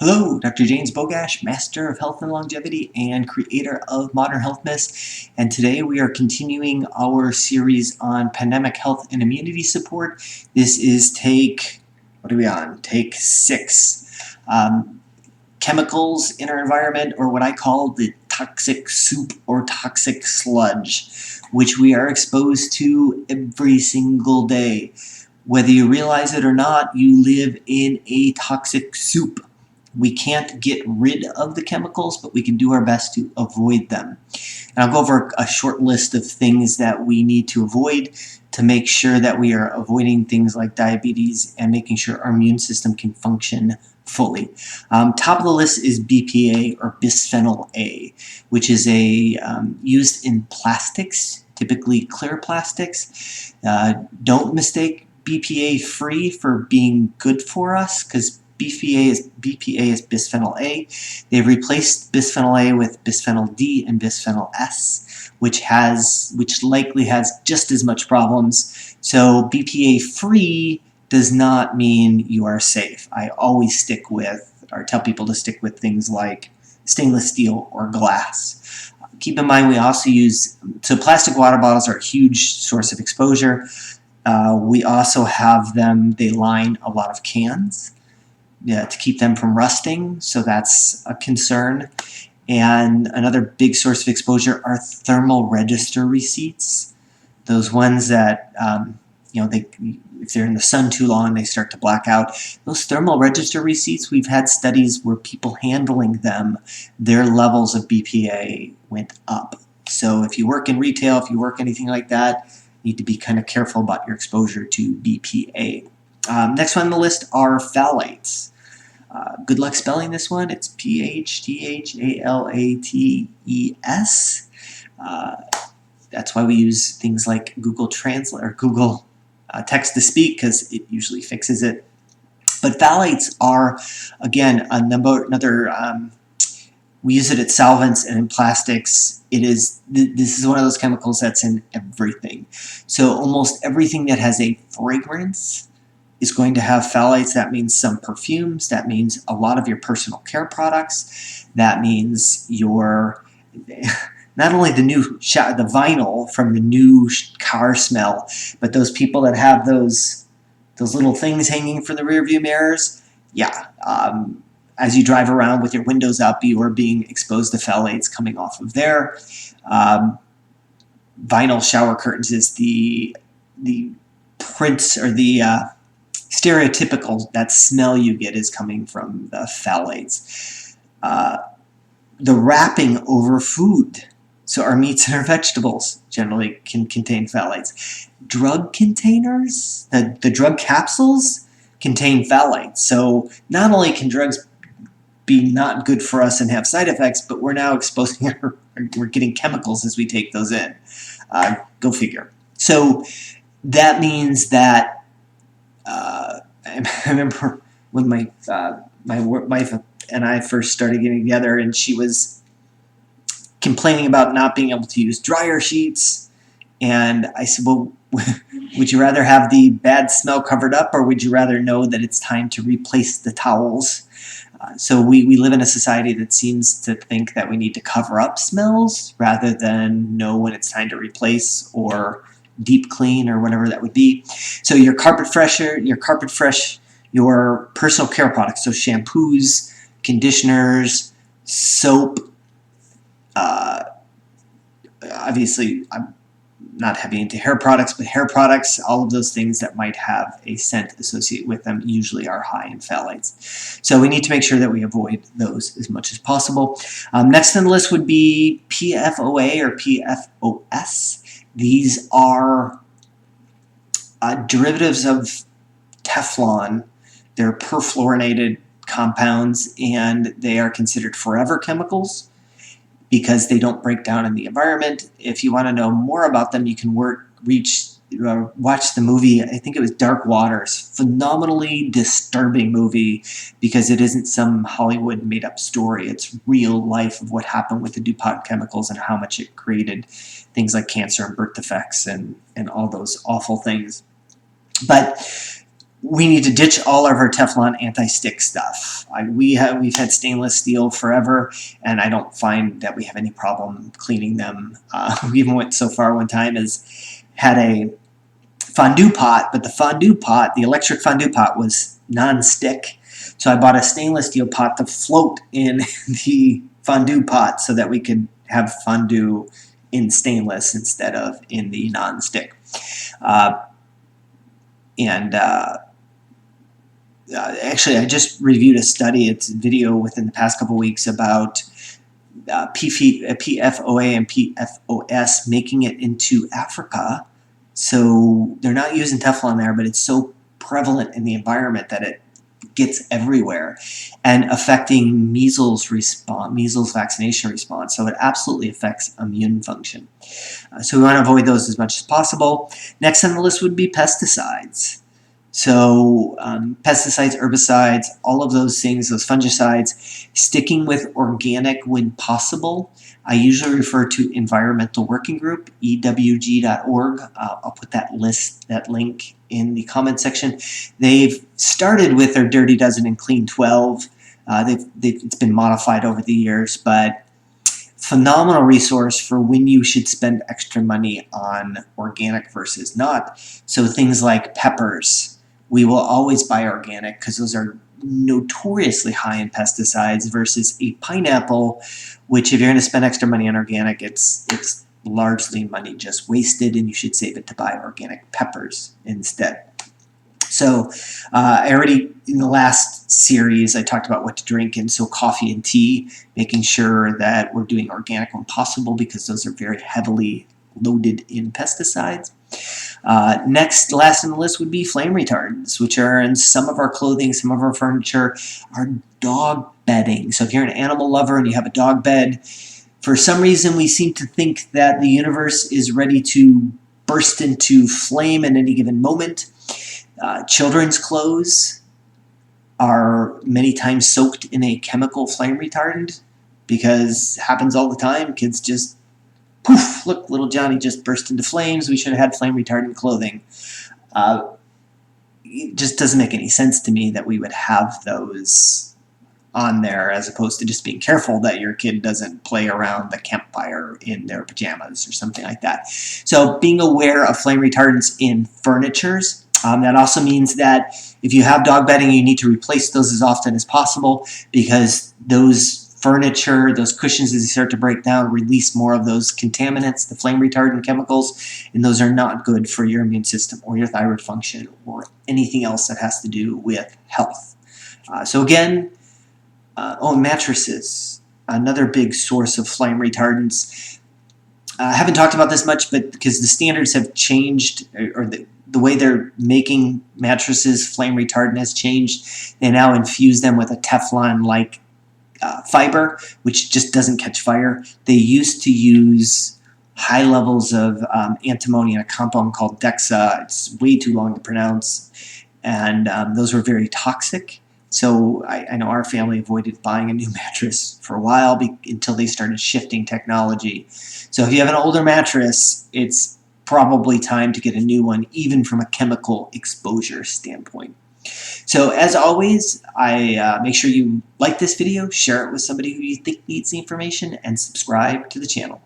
Hello, Dr. James Bogash, Master of Health and Longevity and creator of Modern Health Myths. And today we are continuing our series on pandemic health and immunity support. This is what are we on? Take 6. Chemicals in our environment, or what I call the toxic soup or toxic sludge, which we are exposed to every single day. Whether you realize it or not, you live in a toxic soup. We can't get rid of the chemicals, but we can do our best to avoid them. And I'll go over a short list of things that we need to avoid to make sure that we are avoiding things like diabetes and making sure our immune system can function fully. Top of the list is BPA, or bisphenol A, which is used in plastics, typically clear plastics. Don't mistake BPA free for being good for us, because BPA is bisphenol A. They've replaced bisphenol A with bisphenol D and bisphenol S, which likely has just as much problems. So BPA free does not mean you are safe. I always tell people to stick with things like stainless steel or glass. Keep in mind we also plastic water bottles are a huge source of exposure. We also have them, they line a lot of cans to keep them from rusting, so that's a concern. And another big source of exposure are thermal register receipts. Those ones that, if they're in the sun too long, they start to black out. Those thermal register receipts, we've had studies where people handling them, their levels of BPA went up. So if you work in retail, if you work anything like that, you need to be kind of careful about your exposure to BPA. Next one on the list are phthalates. Good luck spelling this one. It's Phthalates. That's why we use things like Google Translate or Google Text to Speak, because it usually fixes it. But phthalates are, again, we use it at solvents and in plastics. This is one of those chemicals that's in everything. So almost everything that has a fragrance is going to have phthalates. That means some perfumes. That means a lot of your personal care products. That means not only the vinyl from the new car smell, but those people that have those little things hanging from the rearview mirrors. Yeah, as you drive around with your windows up, you are being exposed to phthalates coming off of there. Vinyl shower curtains is the prints, or the stereotypical, that smell you get is coming from the phthalates. The wrapping over food, so our meats and our vegetables generally can contain phthalates. Drug containers, the drug capsules contain phthalates. So not only can drugs be not good for us and have side effects, but we're now we're getting chemicals as we take those in. Go figure. So that means that I remember when my wife and I first started getting together, and she was complaining about not being able to use dryer sheets. And I said, well, would you rather have the bad smell covered up, or would you rather know that it's time to replace the towels? So we live in a society that seems to think that we need to cover up smells rather than know when it's time to replace or deep clean, or whatever that would be. So your carpet fresh, your personal care products, so shampoos, conditioners, soap. Obviously, I'm not heavy into hair products, but hair products, all of those things that might have a scent associated with them usually are high in phthalates. So we need to make sure that we avoid those as much as possible. Next on the list would be PFOA or PFOS. These are derivatives of Teflon. They're perfluorinated compounds, and they are considered forever chemicals because they don't break down in the environment. If you want to know more about them, you can watch the movie, I think it was Dark Waters. Phenomenally disturbing movie, because it isn't some Hollywood made-up story. It's real life of what happened with the DuPont chemicals and how much it created things like cancer and birth defects and all those awful things. But we need to ditch all of our Teflon anti-stick stuff. We've had stainless steel forever, and I don't find that we have any problem cleaning them. We even went so far one time as had a fondue pot, but the fondue pot, the electric fondue pot, was non-stick. So I bought a stainless steel pot to float in the fondue pot so that we could have fondue in stainless instead of in the non-stick. Actually, I just reviewed a study, it's a video within the past couple weeks about PFOA and PFOS making it into Africa. So they're not using Teflon there, but it's so prevalent in the environment that it gets everywhere and affecting measles vaccination response. So it absolutely affects immune function. So we want to avoid those as much as possible. Next on the list would be pesticides. So pesticides, herbicides, all of those things, those fungicides, sticking with organic when possible. I usually refer to Environmental Working Group, ewg.org. I'll put that link in the comment section. They've started with their Dirty Dozen and Clean 12. It's been modified over the years, but phenomenal resource for when you should spend extra money on organic versus not. So things like peppers. We will always buy organic because those are notoriously high in pesticides versus a pineapple, which if you're going to spend extra money on organic, it's largely money just wasted, and you should save it to buy organic peppers instead. So I already, in the last series, I talked about what to drink, and so coffee and tea, making sure that we're doing organic when possible because those are very heavily loaded in pesticides. Last on the list would be flame retardants, which are in some of our clothing, some of our furniture, our dog bedding. So if you're an animal lover and you have a dog bed, for some reason we seem to think that the universe is ready to burst into flame at any given moment. Children's clothes are many times soaked in a chemical flame retardant because it happens all the time. Kids just poof, look, little Johnny just burst into flames. We should have had flame retardant clothing. It just doesn't make any sense to me that we would have those on there as opposed to just being careful that your kid doesn't play around the campfire in their pajamas or something like that. So being aware of flame retardants in furnitures. That also means that if you have dog bedding, you need to replace those as often as possible because those furniture, those cushions, as they start to break down, release more of those contaminants, the flame retardant chemicals, and those are not good for your immune system or your thyroid function or anything else that has to do with health. So again, mattresses, another big source of flame retardants. I haven't talked about this much, but because the standards have changed, or the way they're making mattresses flame retardant has changed, they now infuse them with a Teflon-like fiber, which just doesn't catch fire. They used to use high levels of antimony in a compound called DEXA. It's way too long to pronounce, and those were very toxic. So I know our family avoided buying a new mattress for a while until they started shifting technology. So if you have an older mattress, it's probably time to get a new one, even from a chemical exposure standpoint. So as always, I make sure you like this video, share it with somebody who you think needs the information, and subscribe to the channel.